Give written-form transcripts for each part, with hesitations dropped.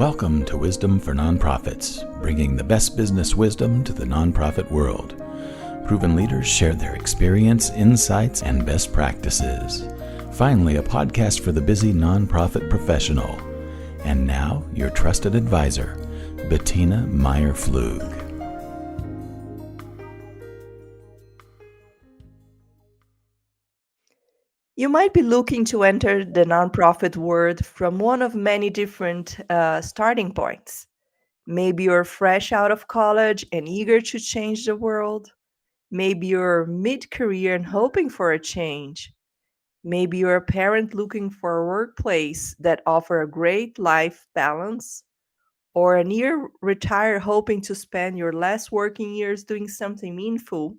Welcome to Wisdom for Nonprofits, bringing the best business wisdom to the nonprofit world. Proven leaders share their experience, insights, and best practices. Finally, a podcast for the busy nonprofit professional. And now, your trusted advisor, Bettina Meyer-Flug. You might be looking to enter the nonprofit world from one of many different starting points. Maybe you're fresh out of college and eager to change the world. Maybe you're mid-career and hoping for a change. Maybe you're a parent looking for a workplace that offers a great life balance, or a near retire hoping to spend your last working years doing something meaningful.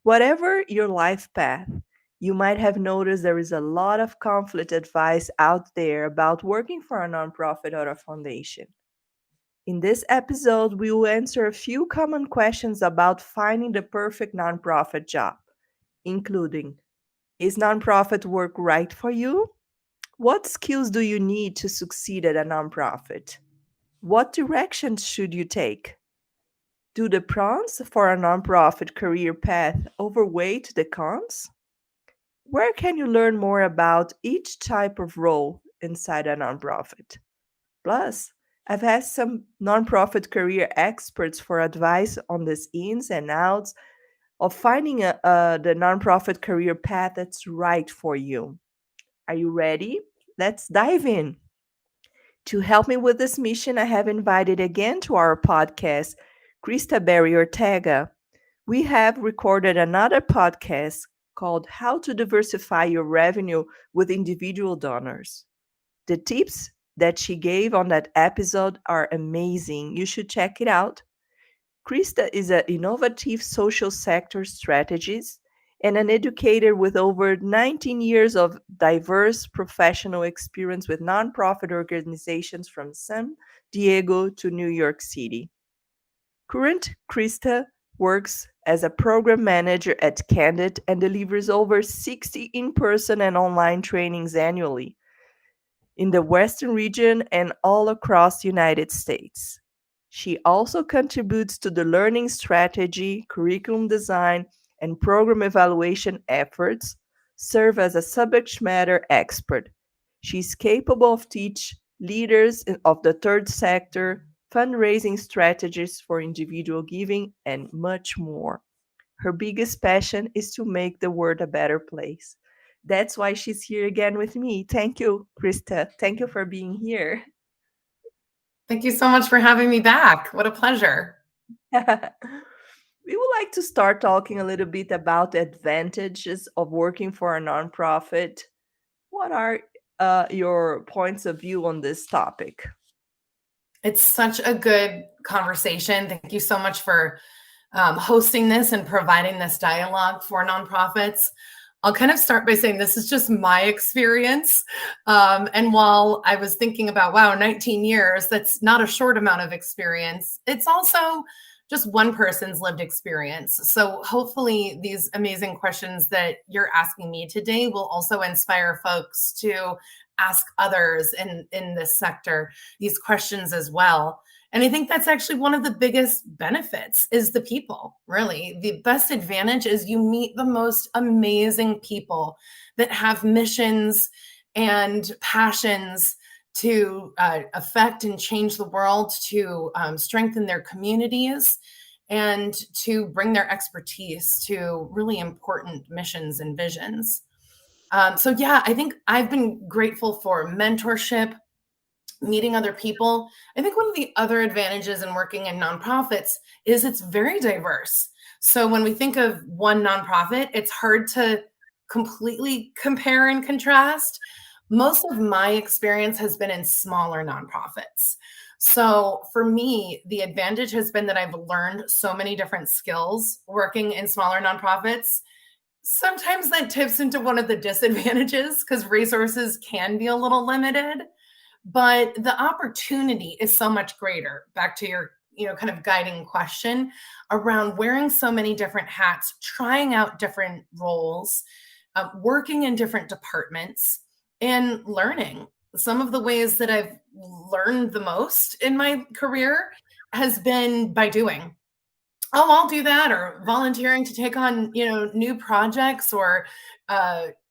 Whatever your life path, you might have noticed there is a lot of conflict advice out there about working for a nonprofit or a foundation. In this episode, we will answer a few common questions about finding the perfect nonprofit job, including: is nonprofit work right for you? What skills do you need to succeed at a nonprofit? What directions should you take? Do the pros for a nonprofit career path outweigh the cons? Where can you learn more about each type of role inside a nonprofit? Plus, I've asked some nonprofit career experts for advice on these ins and outs of finding the nonprofit career path that's right for you. Are you ready? Let's dive in. To help me with this mission, I have invited again to our podcast Krista Ortega. We have recorded another podcast called How to Diversify Your Revenue with Individual Donors. The tips that she gave on that episode are amazing. You should check it out. Krista is an innovative social sector strategist and an educator with over 19 years of diverse professional experience with nonprofit organizations from San Diego to New York City. Current Krista works as a program manager at Candid and delivers over 60 in-person and online trainings annually in the Western region and all across the United States. She also contributes to the learning strategy, curriculum design, and program evaluation efforts, serve as a subject matter expert. She is capable of teach leaders of the third sector, fundraising strategies for individual giving, and much more. Her biggest passion is to make the world a better place. That's why she's here again with me. Thank you, Krista. Thank you for being here. Thank you so much for having me back. What a pleasure. We would like to start talking a little bit about the advantages of working for a nonprofit. What are your points of view on this topic? It's such a good conversation. Thank you so much for hosting this and providing this dialogue for nonprofits. I'll kind of start by saying this is just my experience. And while I was thinking about, wow, 19 years, that's not a short amount of experience. It's also just one person's lived experience. So hopefully these amazing questions that you're asking me today will also inspire folks to ask others in this sector these questions as well. And I think that's actually one of the biggest benefits is the people, really. The best advantage is you meet the most amazing people that have missions and passions to affect and change the world, to strengthen their communities, and to bring their expertise to really important missions and visions. I think I've been grateful for mentorship, meeting other people. I think one of the other advantages in working in nonprofits is it's very diverse. So when we think of one nonprofit, it's hard to completely compare and contrast. Most of my experience has been in smaller nonprofits. So for me, the advantage has been that I've learned so many different skills working in smaller nonprofits. Sometimes that tips into one of the disadvantages because resources can be a little limited, but the opportunity is so much greater. Back to your, kind of guiding question around wearing so many different hats, trying out different roles, working in different departments and learning. some of the ways that I've learned the most in my career has been by doing. Oh, I'll do that, or volunteering to take on, new projects, or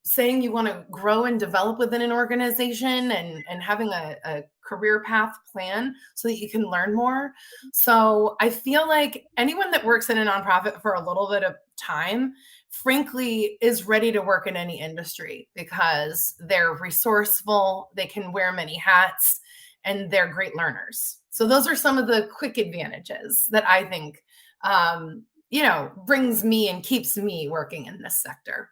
saying you want to grow and develop within an organization, and having a career path plan so that you can learn more. So I feel like anyone that works in a nonprofit for a little bit of time, frankly, is ready to work in any industry because they're resourceful, they can wear many hats, and they're great learners. So those are some of the quick advantages that I think brings me and keeps me working in this sector.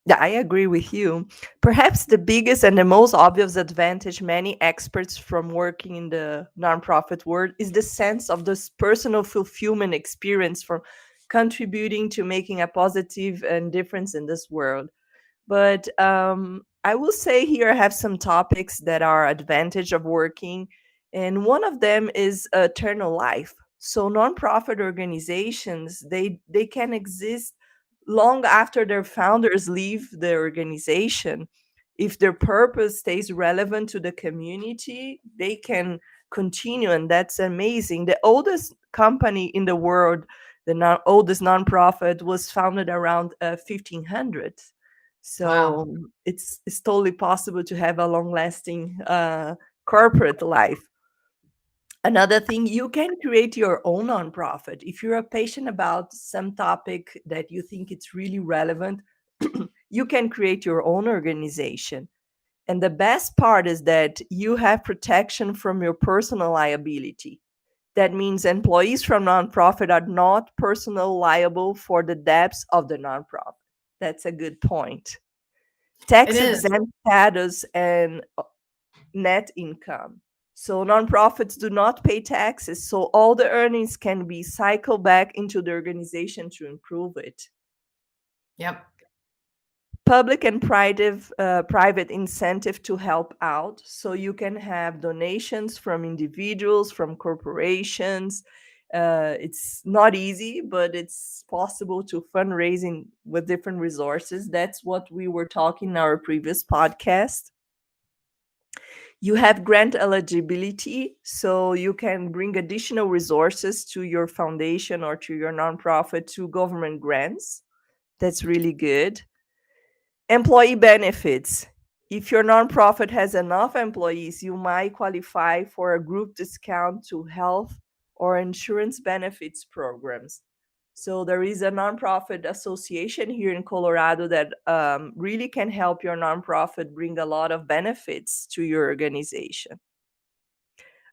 Yeah, I agree with you. Perhaps the biggest and the most obvious advantage many experts from working in the nonprofit world is the sense of this personal fulfillment experience from contributing to making a positive and difference in this world. But I will say here I have some topics that are advantage of working, and one of them is eternal life. So nonprofit organizations they can exist long after their founders leave the organization. If their purpose stays relevant to the community, they can continue, and that's amazing. The oldest company in the world, the oldest nonprofit, was founded around 1500. Wow. So it's totally possible to have a long lasting corporate life. Another thing, you can create your own nonprofit. If you're passionate about some topic that you think it's really relevant, you can create your own organization. And the best part is that you have protection from your personal liability. That means employees from nonprofit are not personally liable for the debts of the nonprofit. That's a good point. It Tax is. exempt status and net income. So nonprofits do not pay taxes, so all the earnings can be cycled back into the organization to improve it. Yep. Public and private incentive to help out. So you can have donations from individuals, from corporations. It's not easy, but it's possible to fundraising with different resources. That's what we were talking in our previous podcast. You have grant eligibility, so you can bring additional resources to your foundation or to your nonprofit to government grants. That's really good. Employee benefits. If your nonprofit has enough employees, you might qualify for a group discount to health or insurance benefits programs. So there is a nonprofit association here in Colorado that really can help your nonprofit bring a lot of benefits to your organization.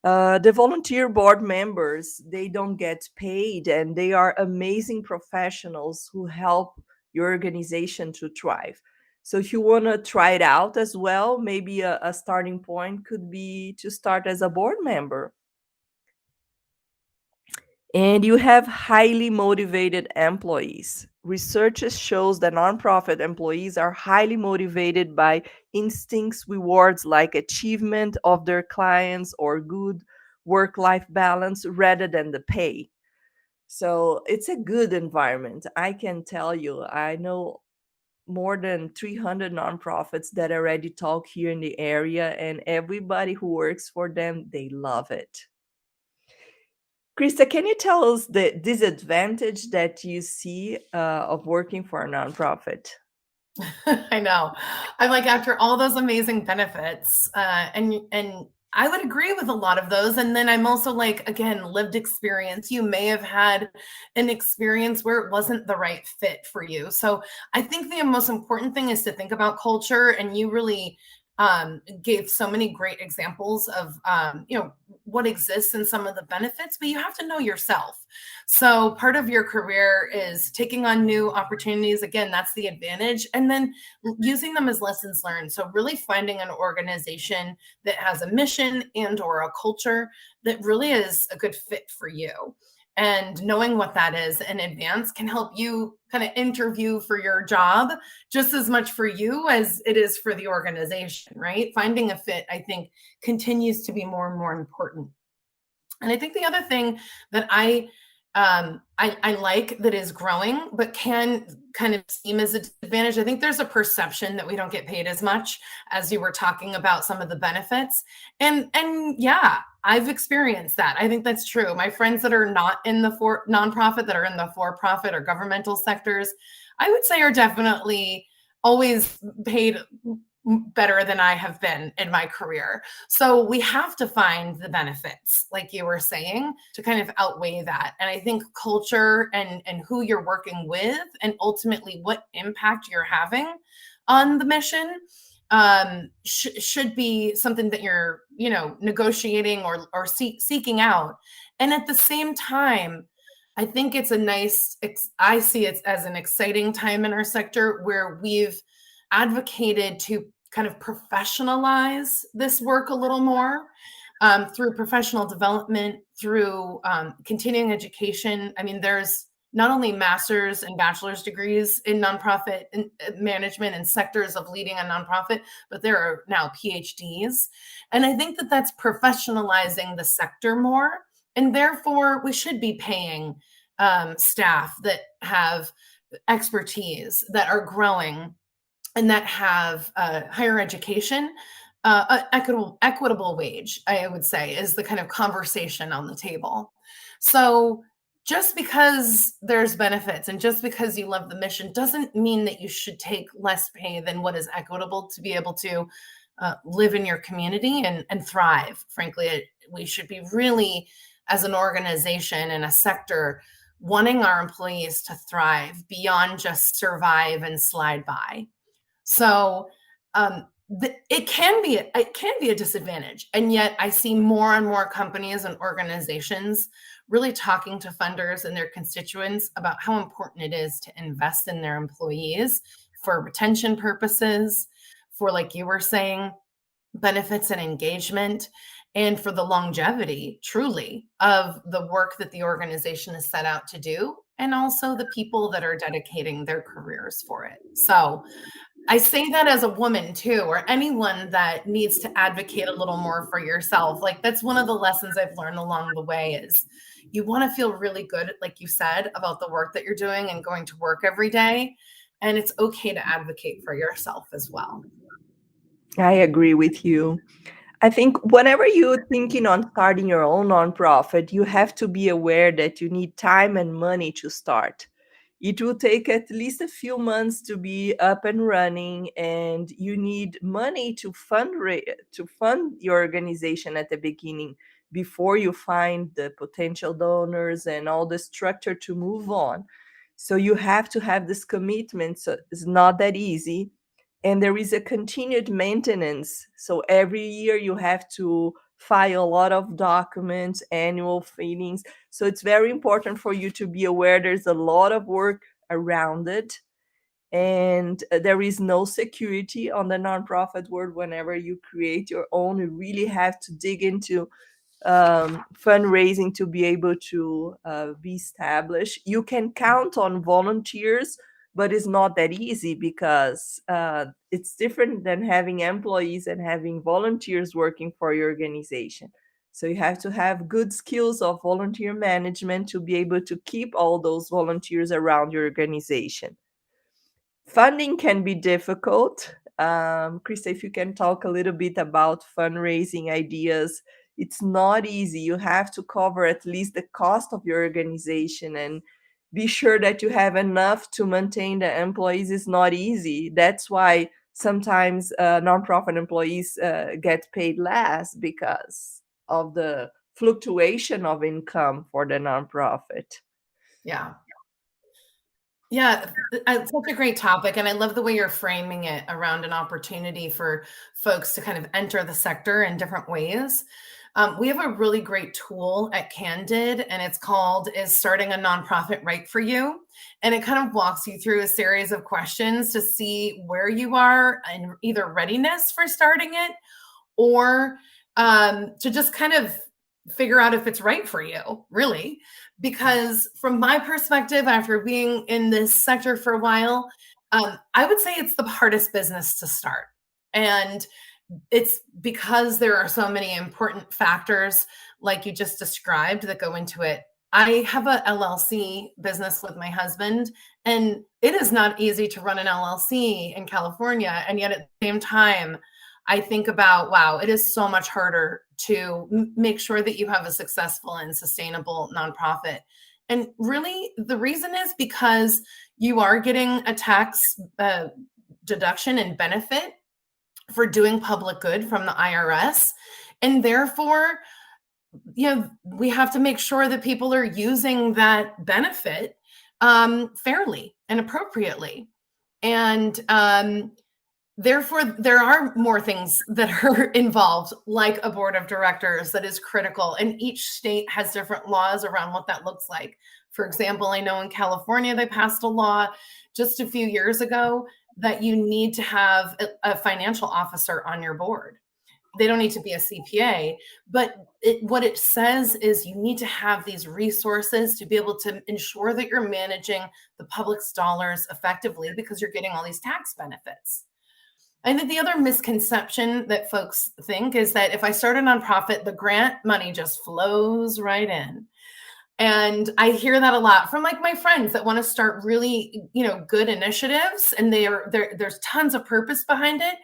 The volunteer board members, they don't get paid, and they are amazing professionals who help your organization to thrive. So if you want to try it out as well, maybe a starting point could be to start as a board member. And you have highly motivated employees. Research shows that nonprofit employees are highly motivated by instincts rewards like achievement of their clients or good work-life balance rather than the pay. So it's a good environment. I can tell you, I know more than 300 nonprofits that already talk here in the area, and everybody who works for them, they love it. Krista, can you tell us the disadvantage that you see of working for a nonprofit? I know. I'm like, after all those amazing benefits, and I would agree with a lot of those. And then I'm also like, again, lived experience. You may have had an experience where it wasn't the right fit for you. So I think the most important thing is to think about culture. And you really gave so many great examples of what exists in some of the benefits, but you have to know yourself. So part of your career is taking on new opportunities. Again, that's the advantage. And then using them as lessons learned. So really finding an organization that has a mission and or a culture that really is a good fit for you. And knowing what that is in advance can help you kind of interview for your job just as much for you as it is for the organization, right? Finding a fit, I think, continues to be more and more important. And I think the other thing that I I like that is growing, but can kind of seem as a disadvantage. I think there's a perception that we don't get paid as much, as you were talking about some of the benefits. And yeah, I've experienced that. I think that's true. My friends that are not in the nonprofit, that are in the for-profit or governmental sectors, I would say are definitely always paid better than I have been in my career. So we have to find the benefits, like you were saying, to kind of outweigh that. And I think culture and who you're working with, and ultimately what impact you're having on the mission, should be something that you're, negotiating or seeking out. And at the same time, I think it's I see it as an exciting time in our sector where we've advocated to kind of professionalize this work a little more, through professional development, through continuing education. I mean, there's not only master's and bachelor's degrees in nonprofit management and sectors of leading a nonprofit, but there are now PhDs. And I think that that's professionalizing the sector more. And therefore, we should be paying staff that have expertise, that are growing, and that have higher education. Equitable wage, I would say, is the kind of conversation on the table. So just because there's benefits and just because you love the mission doesn't mean that you should take less pay than what is equitable to be able to live in your community and thrive. Frankly, we should be really, as an organization and a sector, wanting our employees to thrive beyond just survive and slide by. So it can be a disadvantage. And yet I see more and more companies and organizations really talking to funders and their constituents about how important it is to invest in their employees for retention purposes, for, like you were saying, benefits and engagement, and for the longevity, truly, of the work that the organization is set out to do, and also the people that are dedicating their careers for it. So I say that as a woman too, or anyone that needs to advocate a little more for yourself. Like, that's one of the lessons I've learned along the way is you want to feel really good, like you said, about the work that you're doing and going to work every day. And it's okay to advocate for yourself as well. I agree with you. I think whenever you're thinking on starting your own nonprofit, you have to be aware that you need time and money to start. It will take at least a few months to be up and running, and you need money to fund your organization at the beginning before you find the potential donors and all the structure to move on. So you have to have this commitment. So it's not that easy. And there is a continued maintenance. So every year you have to file a lot of documents, annual filings. So it's very important for you to be aware there's a lot of work around it. And there is no security on the nonprofit world. Whenever you create your own, you really have to dig into fundraising to be able to be established. You can count on volunteers, but it's not that easy because it's different than having employees and having volunteers working for your organization. So you have to have good skills of volunteer management to be able to keep all those volunteers around your organization. Funding can be difficult. Krista, if you can talk a little bit about fundraising ideas, it's not easy. You have to cover at least the cost of your organization and be sure that you have enough to maintain the employees. Is not easy. That's why sometimes nonprofit employees get paid less because of the fluctuation of income for the nonprofit. Yeah. Yeah, it's such a great topic. And I love the way you're framing it around an opportunity for folks to kind of enter the sector in different ways. We have a really great tool at Candid, and it's called Is Starting a Nonprofit Right for You? And it kind of walks you through a series of questions to see where you are in either readiness for starting it or to just kind of figure out if it's right for you, really. Because from my perspective, after being in this sector for a while, I would say it's the hardest business to start. And it's because there are so many important factors, like you just described, that go into it. I have a LLC business with my husband, and it is not easy to run an LLC in California. And yet at the same time, I think about, wow, it is so much harder to make sure that you have a successful and sustainable nonprofit. And really, the reason is because you are getting a tax deduction and benefit for doing public good from the IRS. And therefore, we have to make sure that people are using that benefit fairly and appropriately. And therefore, there are more things that are involved, like a board of directors that is critical. And each state has different laws around what that looks like. For example, I know in California, they passed a law just a few years ago that you need to have a financial officer on your board. They don't need to be a CPA, but what it says is you need to have these resources to be able to ensure that you're managing the public's dollars effectively because you're getting all these tax benefits. I think the other misconception that folks think is that if I start a nonprofit, the grant money just flows right in. And I hear that a lot from like my friends that want to start really, good initiatives, and there's tons of purpose behind it.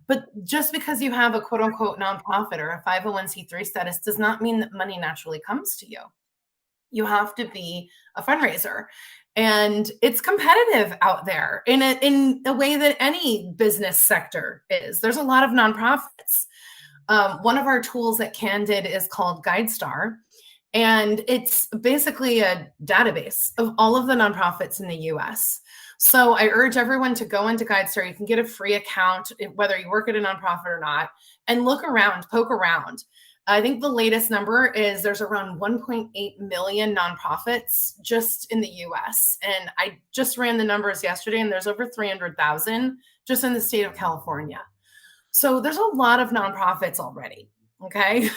But just because you have a quote unquote nonprofit or a 501c3 status does not mean that money naturally comes to you. You have to be a fundraiser. And it's competitive out there in a way that any business sector is. There's a lot of nonprofits. One of our tools at Candid is called GuideStar. And it's basically a database of all of the nonprofits in the US. So I urge everyone to go into GuideStar. You can get a free account, whether you work at a nonprofit or not, and look around, poke around. I think the latest number is there's around 1.8 million nonprofits just in the US. And I just ran the numbers yesterday, and there's over 300,000 just in the state of California. So there's a lot of nonprofits already. Okay.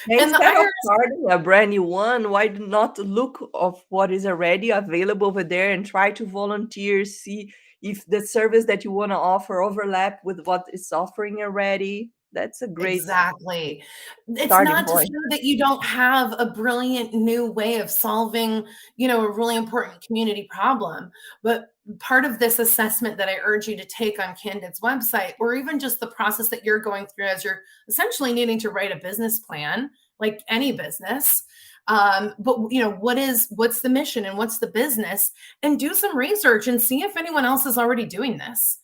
Instead of starting a brand new one, why not look of what is already available over there and try to volunteer, see if the service that you want to offer overlap with what is offering already? That's a great Exactly. It's not to say that you don't have a brilliant new way of solving, a really important community problem. But part of this assessment that I urge you to take on Candid's website, or even just the process that you're going through as you're essentially needing to write a business plan, like any business. But what's the mission and what's the business, and do some research and see if anyone else is already doing this.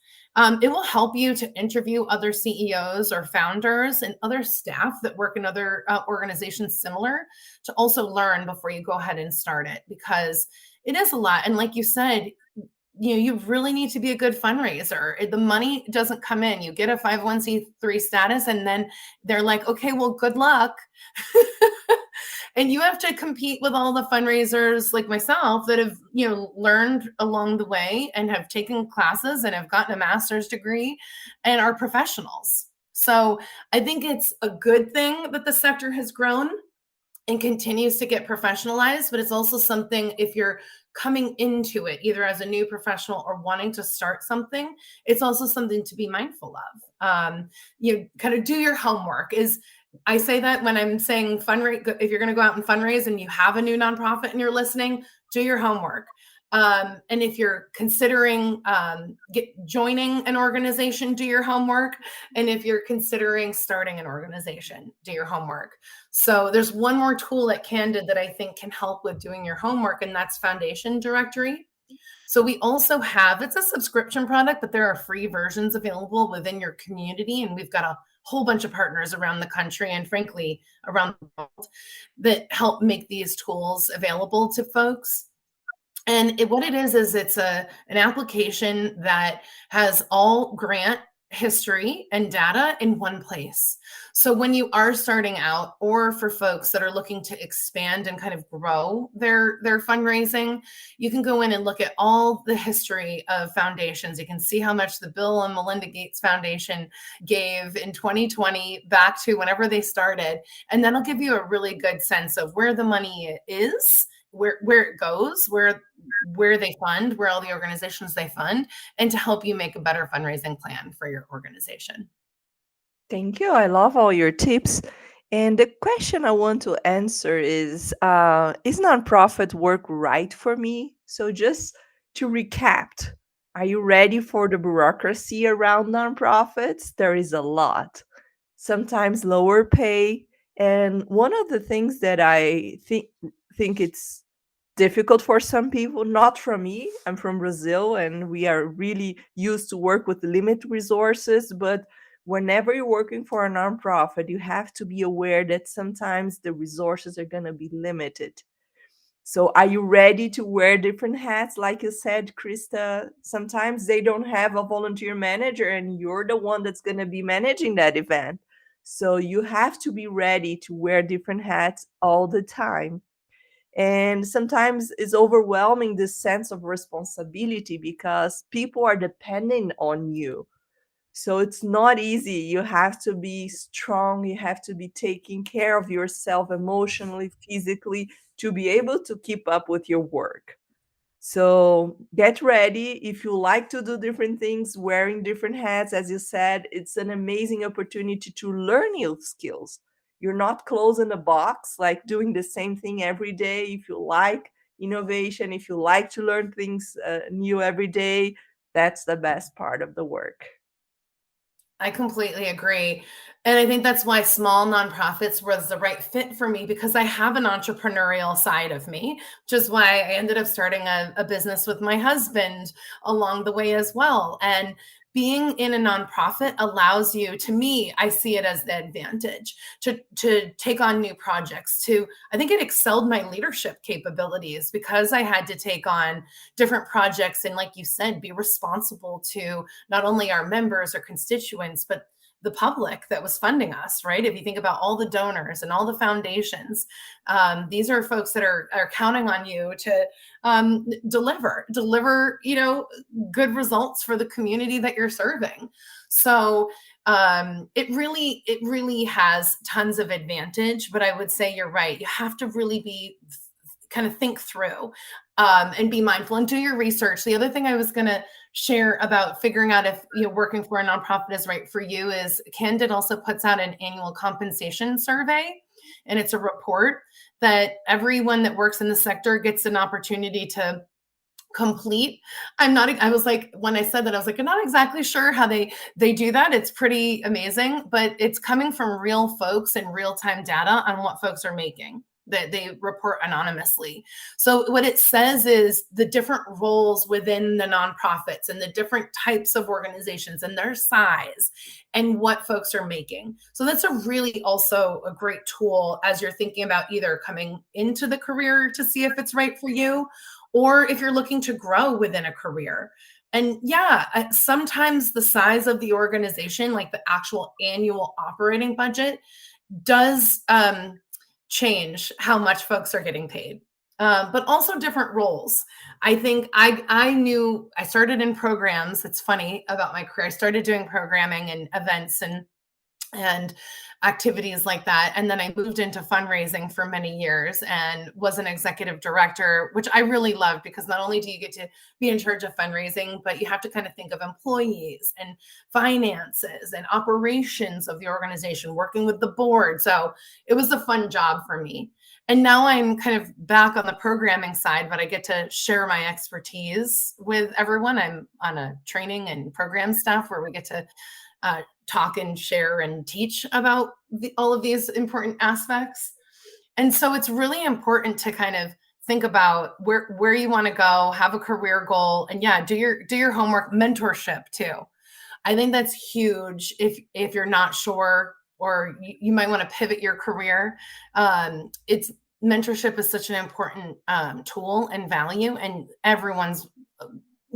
It will help you to interview other CEOs or founders and other staff that work in other organizations similar, to also learn before you go ahead and start it, because it is a lot. And like you said, you really need to be a good fundraiser. The money doesn't come in. You get a 501c3 status, and then they're like, okay, well, good luck. And you have to compete with all the fundraisers like myself that have, learned along the way and have taken classes and have gotten a master's degree and are professionals. So I think it's a good thing that the sector has grown and continues to get professionalized, but it's also something, if you're coming into it either as a new professional or wanting to start something, it's also something to be mindful of. You kind of do your homework. I say that when I'm saying fundraise, if you're going to go out and fundraise and you have a new nonprofit and you're listening, do your homework. And if you're considering joining an organization, do your homework. And if you're considering starting an organization, do your homework. So there's one more tool at Candid that I think can help with doing your homework, and that's Foundation Directory. So we also have, it's a subscription product, but there are free versions available within your community. And we've got a whole bunch of partners around the country and frankly around the world that help make these tools available to folks. And what it is it's an application that has all grant history and data in one place. So when you are starting out, or for folks that are looking to expand and kind of grow their fundraising, you can go in and look at all the history of foundations. You can see how much the Bill and Melinda Gates Foundation gave in 2020 back to whenever they started. And that'll give you a really good sense of where the money is, where it goes, where they fund, where all the organizations they fund, and to help you make a better fundraising plan for your organization. Thank you. I love all your tips. And the question I want to answer is nonprofit work right for me? So, just to recap, are you ready for the bureaucracy around nonprofits? There is a lot, sometimes lower pay. And one of the things that I think it's difficult for some people, not from me. I'm from Brazil and we are really used to work with limited resources, but whenever you're working for a nonprofit, you have to be aware that sometimes the resources are going to be limited. So are you ready to wear different hats? Like you said, Krista, sometimes they don't have a volunteer manager and you're the one that's going to be managing that event. So you have to be ready to wear different hats all the time. And sometimes it's overwhelming, this sense of responsibility, because people are depending on you. So it's not easy. You have to be strong. You have to be taking care of yourself emotionally, physically, to be able to keep up with your work. So get ready. If you like to do different things, wearing different hats, as you said, it's an amazing opportunity to learn new skills. You're not closed in a box, like doing the same thing every day. If you like innovation, if you like to learn things new every day, that's the best part of the work. I completely agree. And I think that's why small nonprofits was the right fit for me because I have an entrepreneurial side of me, which is why I ended up starting a business with my husband along the way as well. And being in a nonprofit allows you, to me, I see it as the advantage to take on new projects. I think it excelled my leadership capabilities because I had to take on different projects and, like you said, be responsible to not only our members or constituents, but the public that was funding us, right? If you think about all the donors and all the foundations, these are folks that are counting on you to deliver, good results for the community that you're serving. So it really has tons of advantage, but I would say you're right. You have to really be kind of think through and be mindful and do your research. The other thing I was going to share about figuring out if working for a nonprofit is right for you is Candid also puts out an annual compensation survey, and it's a report that everyone that works in the sector gets an opportunity to complete. I was like, when I said that, I was like, I'm not exactly sure how they do that. It's pretty amazing, but it's coming from real folks and real-time data on what folks are making that they report anonymously. So what it says is the different roles within the nonprofits and the different types of organizations and their size and what folks are making. So that's a really also a great tool as you're thinking about either coming into the career to see if it's right for you, or if you're looking to grow within a career. And sometimes the size of the organization, like the actual annual operating budget, does change how much folks are getting paid, but also different roles. I think I started in programs. It's funny about my career. I started doing programming and events and activities like that. And then I moved into fundraising for many years and was an executive director, which I really loved because not only do you get to be in charge of fundraising, but you have to kind of think of employees and finances and operations of the organization, working with the board. So it was a fun job for me. And now I'm kind of back on the programming side, but I get to share my expertise with everyone. I'm on a training and program staff where we get to talk and share and teach about all of these important aspects. And so it's really important to kind of think about where you want to go, have a career goal, and do your homework. Mentorship too. I think that's huge if you're not sure, or you might want to pivot your career. It's mentorship is such an important tool and value, and everyone's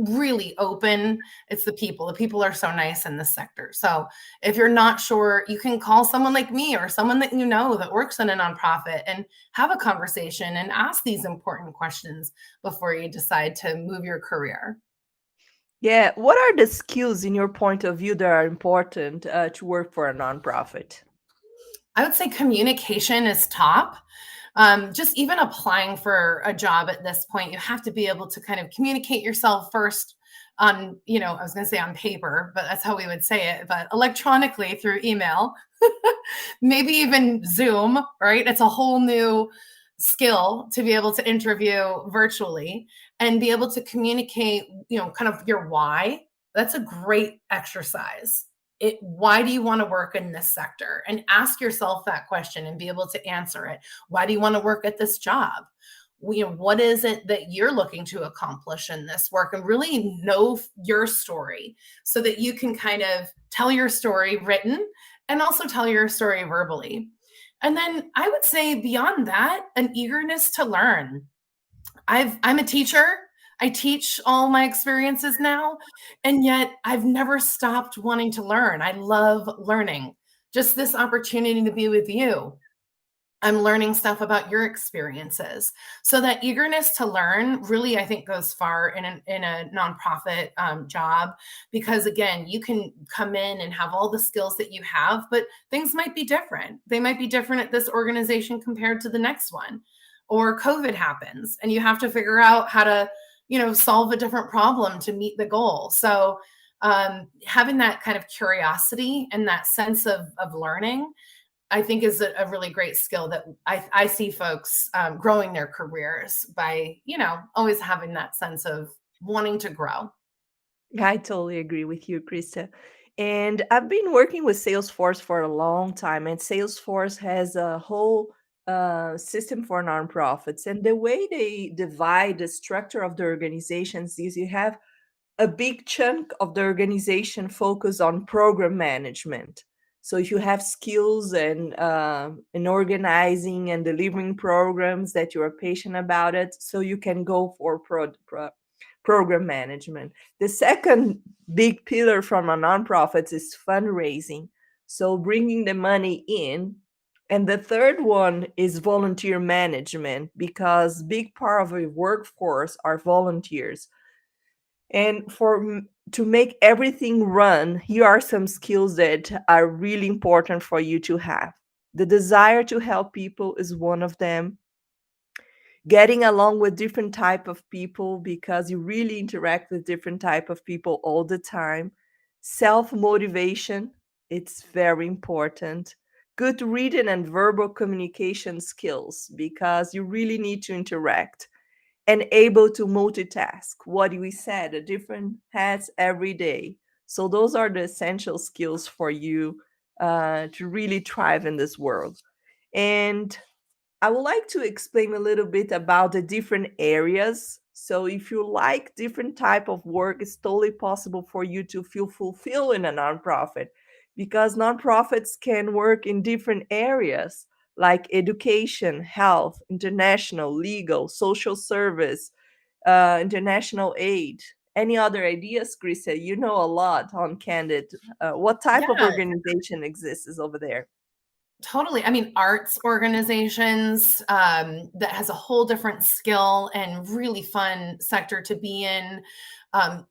really open. It's the people are so nice in this sector. So if you're not sure, you can call someone like me or someone that you know that works in a nonprofit and have a conversation and ask these important questions before you decide to move your career. Yeah, what are the skills in your point of view that are important to work for a nonprofit? I would say communication is top. Just even applying for a job at this point, you have to be able to kind of communicate yourself first on, I was going to say on paper, but that's how we would say it, but electronically through email, maybe even Zoom, right? It's a whole new skill to be able to interview virtually and be able to communicate, kind of your why. That's a great exercise. Why do you want to work in this sector? And ask yourself that question and be able to answer it. Why do you want to work at this job? What is it that you're looking to accomplish in this work, and really know your story so that you can kind of tell your story written and also tell your story verbally. And then I would say beyond that, an eagerness to learn. I'm a teacher. I teach all my experiences now, and yet I've never stopped wanting to learn. I love learning. Just this opportunity to be with you, I'm learning stuff about your experiences. So that eagerness to learn really, I think, goes far in a nonprofit job, because again, you can come in and have all the skills that you have, but things might be different. They might be different at this organization compared to the next one, or COVID happens and you have to figure out how to, solve a different problem to meet the goal. So having that kind of curiosity and that sense of learning, I think is a really great skill that I see folks growing their careers by, always having that sense of wanting to grow. I totally agree with you, Krista. And I've been working with Salesforce for a long time, and Salesforce has a whole system for nonprofits. And the way they divide the structure of the organizations is you have a big chunk of the organization focus on program management. So if you have skills and in organizing and delivering programs that you are passionate about it, so you can go for program management. The second big pillar from a nonprofit is fundraising, so bringing the money in. And the third one is volunteer management, because big part of a workforce are volunteers. And to make everything run, here are some skills that are really important for you to have. The desire to help people is one of them. Getting along with different type of people, because you really interact with different type of people all the time. Self-motivation, it's very important. Good reading and verbal communication skills, because you really need to interact. And able to multitask, what we said, a different hats every day. So those are the essential skills for you to really thrive in this world. And I would like to explain a little bit about the different areas. So if you like different type of work, it's totally possible for you to feel fulfilled in a nonprofit, because nonprofits can work in different areas like education, health, international, legal, social service, international aid. Any other ideas, Krista? You know a lot on Candid. What type of Yeah, organization exists over there? totally. I mean, arts organizations, that has a whole different skill and really fun sector to be in.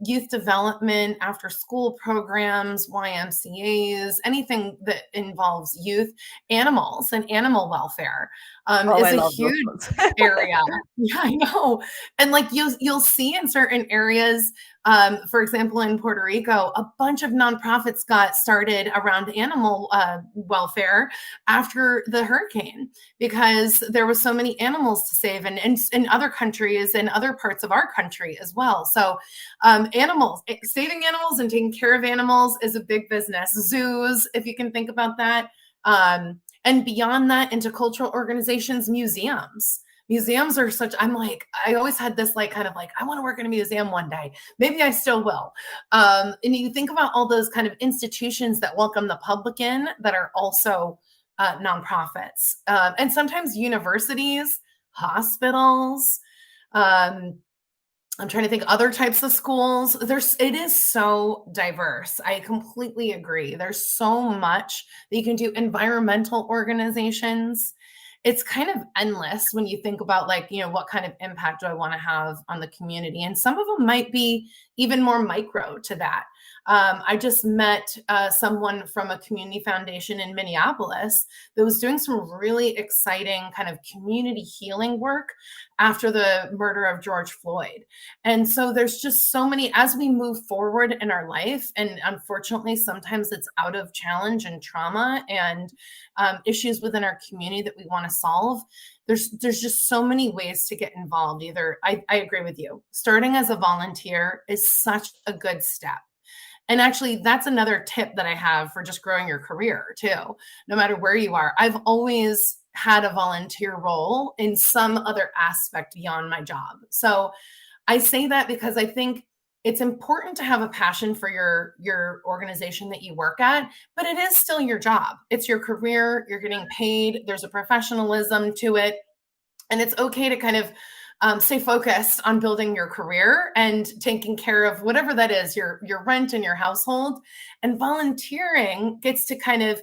Youth development, after school programs, YMCAs, anything that involves youth, animals and animal welfare Oh, is I a love those huge ones. area. Yeah, I know. And like you'll see in certain areas, for example, in Puerto Rico, a bunch of nonprofits got started around animal welfare after the hurricane, because there was so many animals to save, and in other countries and other parts of our country as well. So saving animals and taking care of animals is a big business. Zoos, if you can think about that. And beyond that, into cultural organizations, museums. Museums are I always had this kind of I want to work in a museum one day. Maybe I still will. And you think about all those kind of institutions that welcome the public in that are also nonprofits. And sometimes universities, hospitals, I'm trying to think other types of schools. It is so diverse. I completely agree. There's so much that you can do. Environmental organizations. It's kind of endless when you think about what kind of impact do I want to have on the community? And some of them might be even more micro to that. I just met someone from a community foundation in Minneapolis that was doing some really exciting kind of community healing work after the murder of George Floyd. And so there's just so many, as we move forward in our life, and unfortunately, sometimes it's out of challenge and trauma and issues within our community that we want to solve. There's just so many ways to get involved. Either, I agree with you, starting as a volunteer is such a good step. And actually, that's another tip that I have for just growing your career too, no matter where you are. I've always had a volunteer role in some other aspect beyond my job. So I say that because I think it's important to have a passion for your organization that you work at, but it is still your job. It's your career. You're getting paid. There's a professionalism to it. And it's okay to kind of stay focused on building your career and taking care of whatever that is, your rent and your household. And volunteering gets to kind of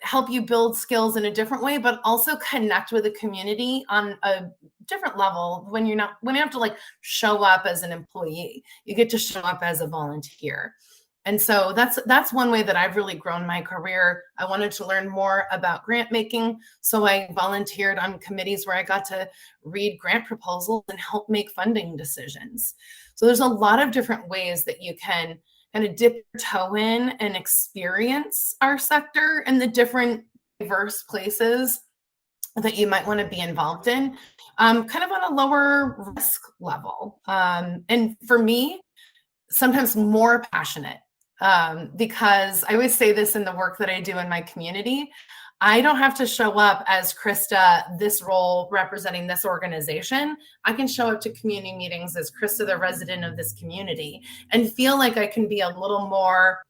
help you build skills in a different way, but also connect with the community on a different level when you have to like show up as an employee. You get to show up as a volunteer. And so that's one way that I've really grown my career. I wanted to learn more about grant making. So I volunteered on committees where I got to read grant proposals and help make funding decisions. So there's a lot of different ways that you can kind of dip your toe in and experience our sector and the different diverse places that you might want to be involved in, kind of on a lower risk level. And for me, sometimes more passionate. Because I always say this in the work that I do in my community, I don't have to show up as Krista, this role representing this organization. I can show up to community meetings as Krista, the resident of this community, and feel like I can be a little more,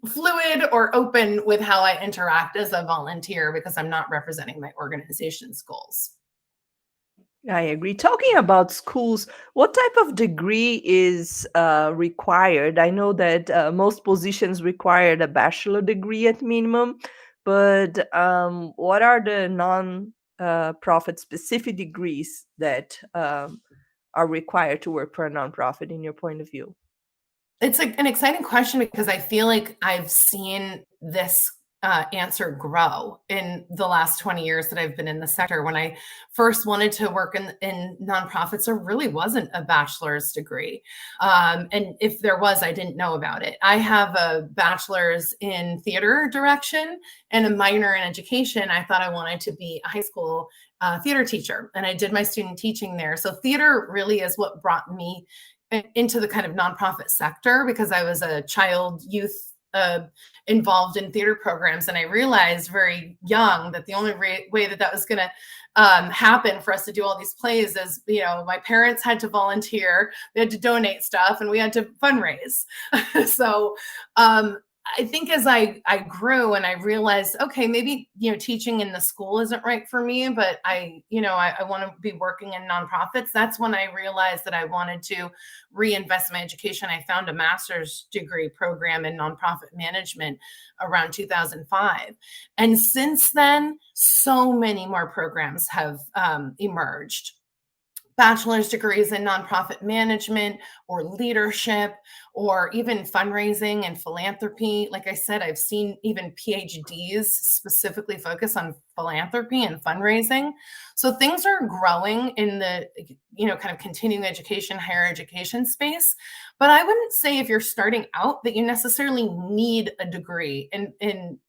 fluid or open with how I interact as a volunteer because I'm not representing my organization's goals. I agree. Talking about schools, what type of degree is required? I know that most positions require a bachelor degree at minimum, but what are the non-profit specific degrees that are required to work for a nonprofit in your point of view? It's an exciting question because I feel like I've seen this answer grow in the last 20 years that I've been in the sector. When I first wanted to work in nonprofits, there really wasn't a bachelor's degree. And if there was, I didn't know about it. I have a bachelor's in theater direction and a minor in education. I thought I wanted to be a high school theater teacher, and I did my student teaching there. So theater really is what brought me into the kind of nonprofit sector because I was a youth involved in theater programs. And I realized very young that the only way that was going to happen for us to do all these plays is, my parents had to volunteer, they had to donate stuff, and we had to fundraise. So I think as I grew and I realized, okay, maybe, teaching in the school isn't right for me, but I want to be working in nonprofits. That's when I realized that I wanted to reinvest my education. I found a master's degree program in nonprofit management around 2005. And since then, so many more programs have emerged. Bachelor's degrees in nonprofit management or leadership or even fundraising and philanthropy. Like I said, I've seen even PhDs specifically focus on philanthropy and fundraising. So things are growing in the, kind of continuing education, higher education space. But I wouldn't say if you're starting out that you necessarily need a degree in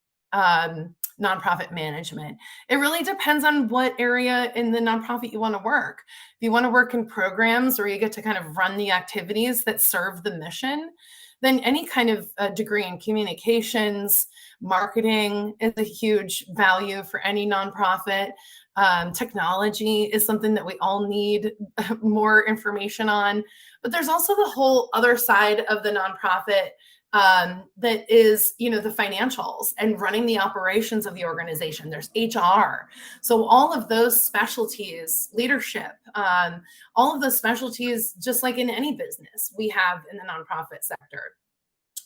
nonprofit management. It really depends on what area in the nonprofit you want to work. If you want to work in programs where you get to kind of run the activities that serve the mission, then any kind of degree in communications, marketing is a huge value for any nonprofit. Technology is something that we all need more information on. But there's also the whole other side of the nonprofit that is, the financials and running the operations of the organization. There's HR. So all of those specialties, leadership, all of those specialties, just like in any business we have in the nonprofit sector.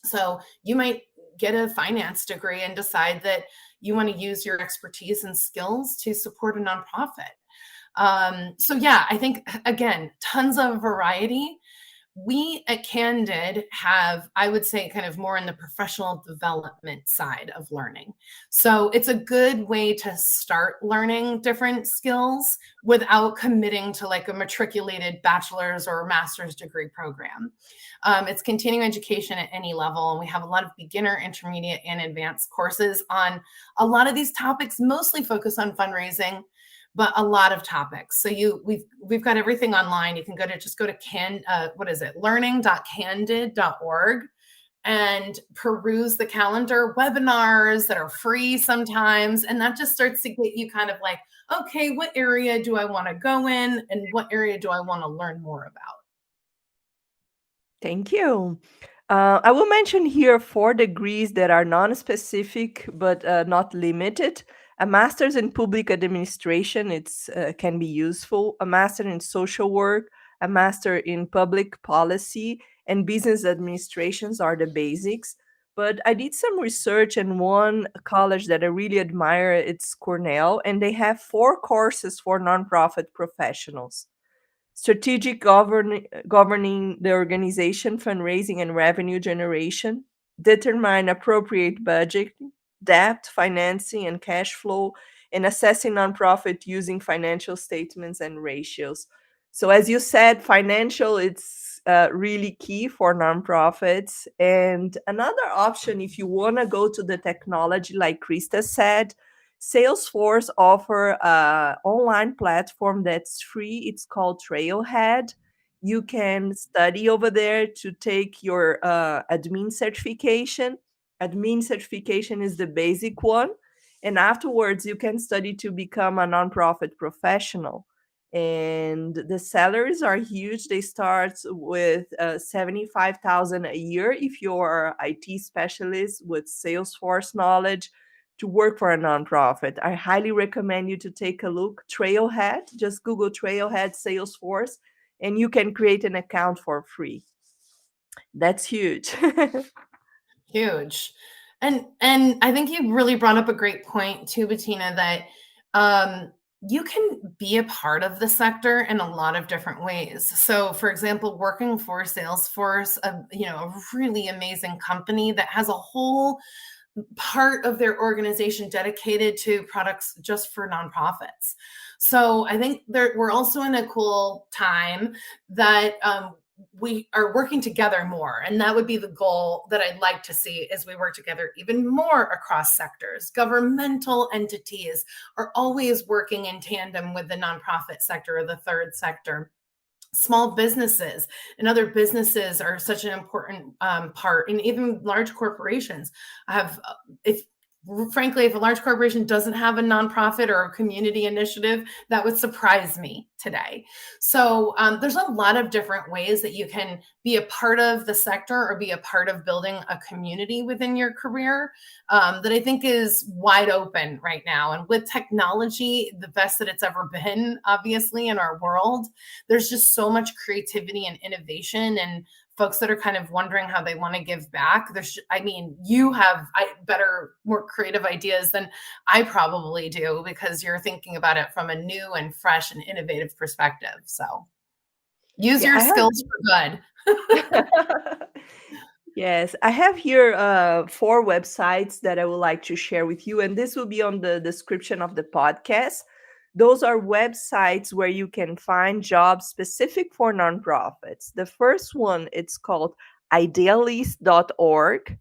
So you might get a finance degree and decide that you want to use your expertise and skills to support a nonprofit. So yeah, I think, again, tons of variety. we at Candid have, I would say, kind of more in the professional development side of learning. So it's a good way to start learning different skills without committing to like a matriculated bachelor's or master's degree program. It's continuing education at any level. And we have a lot of beginner, intermediate, and advanced courses on a lot of these topics, mostly focused on fundraising, but a lot of topics. So we've got everything online. You can go to learning.candid.org and peruse the calendar, webinars that are free sometimes. And that just starts to get you kind of like, okay, what area do I want to go in and what area do I want to learn more about? Thank you. I will mention here 4 degrees that are non-specific but not limited. A master's in public administration, it's can be useful. A master in social work, a master in public policy, and business administrations are the basics. But I did some research, and one college that I really admire, it's Cornell, and they have 4 courses for nonprofit professionals: strategic governing the organization, fundraising and revenue generation, determine appropriate budgeting, debt, financing and cash flow, and assessing nonprofit using financial statements and ratios. So as you said, financial, it's really key for nonprofits. And another option, if you want to go to the technology, like Krista said, Salesforce offer a online platform that's free. It's called Trailhead. You can study over there to take your admin certification. Admin certification is the basic one. And afterwards, you can study to become a nonprofit professional. And the salaries are huge. They start with 75,000 a year if you're an IT specialist with Salesforce knowledge to work for a nonprofit. I highly recommend you to take a look. Trailhead, just Google Trailhead Salesforce, and you can create an account for free. That's huge. Huge. And I think you really brought up a great point too, Bettina, that you can be a part of the sector in a lot of different ways. So for example, working for Salesforce, a really amazing company that has a whole part of their organization dedicated to products just for nonprofits. So I think we're also in a cool time that we are working together more. And that would be the goal that I'd like to see as we work together even more across sectors. Governmental entities are always working in tandem with the nonprofit sector or the third sector. Small businesses and other businesses are such an important part, and even large corporations have, if a large corporation doesn't have a nonprofit or a community initiative, that would surprise me today. So there's a lot of different ways that you can be a part of the sector or be a part of building a community within your career that I think is wide open right now. And with technology, the best that it's ever been, obviously, in our world, there's just so much creativity and innovation, and folks that are kind of wondering how they want to give back. You have better, more creative ideas than I probably do, because you're thinking about it from a new and fresh and innovative perspective. So use your skills for good. Yes, I have here 4 websites that I would like to share with you, and this will be on the description of the podcast. Those are websites where you can find jobs specific for nonprofits. The first one, it's called idealist.org.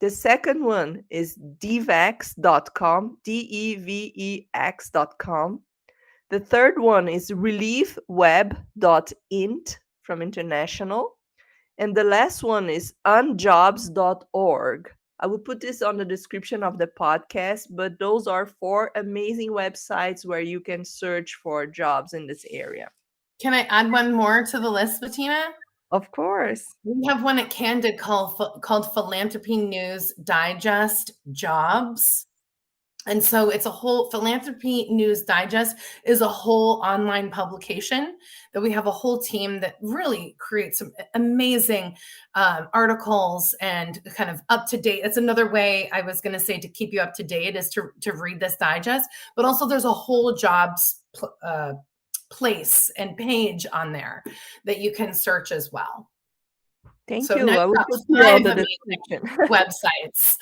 The second one is devex.com, devex.com. The third one is reliefweb.int from international. And the last one is unjobs.org. I will put this on the description of the podcast, but those are 4 amazing websites where you can search for jobs in this area. Can I add one more to the list, Bettina? Of course. We have one at Candid called Philanthropy News Digest Jobs. And so it's a whole Philanthropy News Digest is a whole online publication that we have a whole team that really creates some amazing articles and kind of up to date. That's another way I was going to say to keep you up to date is to read this digest. But also there's a whole jobs place and page on there that you can search as well. Thank So you. now I you've will got put you on 5 the amazing description. websites.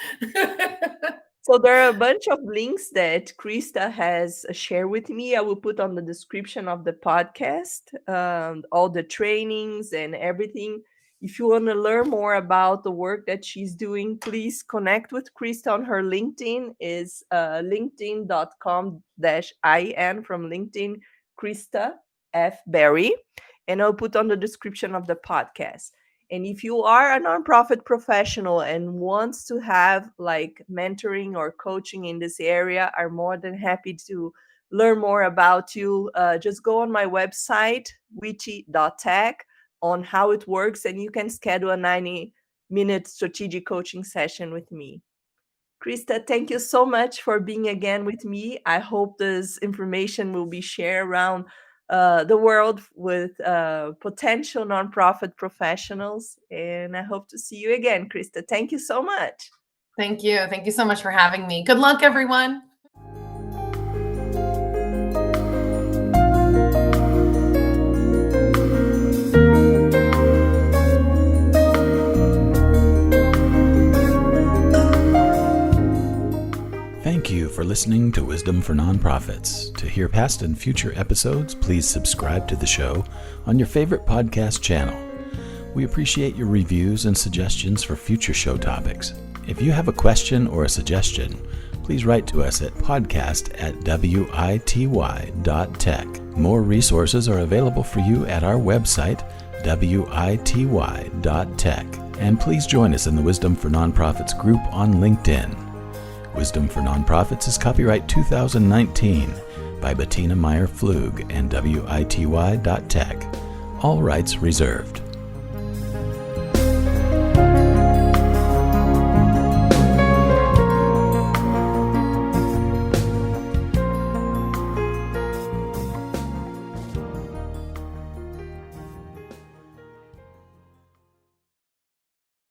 So there are a bunch of links that Krista has shared with me. I will put on the description of the podcast, all the trainings and everything. If you want to learn more about the work that she's doing, please connect with Krista on her LinkedIn. Is linkedin.com/in from LinkedIn, Krista F. Berry. And I'll put on the description of the podcast. And if you are a nonprofit professional and wants to have like mentoring or coaching in this area, I'm more than happy to learn more about you. Just go on my website, witty.tech, on how it works, and you can schedule a 90-minute strategic coaching session with me. Krista, thank you so much for being again with me. I hope this information will be shared around the world with potential nonprofit professionals. And I hope to see you again, Krista. Thank you so much. Thank you. Thank you so much for having me. Good luck, everyone. Thank you for listening to Wisdom for Nonprofits. To hear past and future episodes, please subscribe to the show on your favorite podcast channel. We appreciate your reviews and suggestions for future show topics. If you have a question or a suggestion, please write to us at podcast@wity.tech. More resources are available for you at our website, wity.tech. And please join us in the Wisdom for Nonprofits group on LinkedIn. Wisdom for Nonprofits is copyright 2019 by Bettina Meyer-Flug and wity.tech. All rights reserved.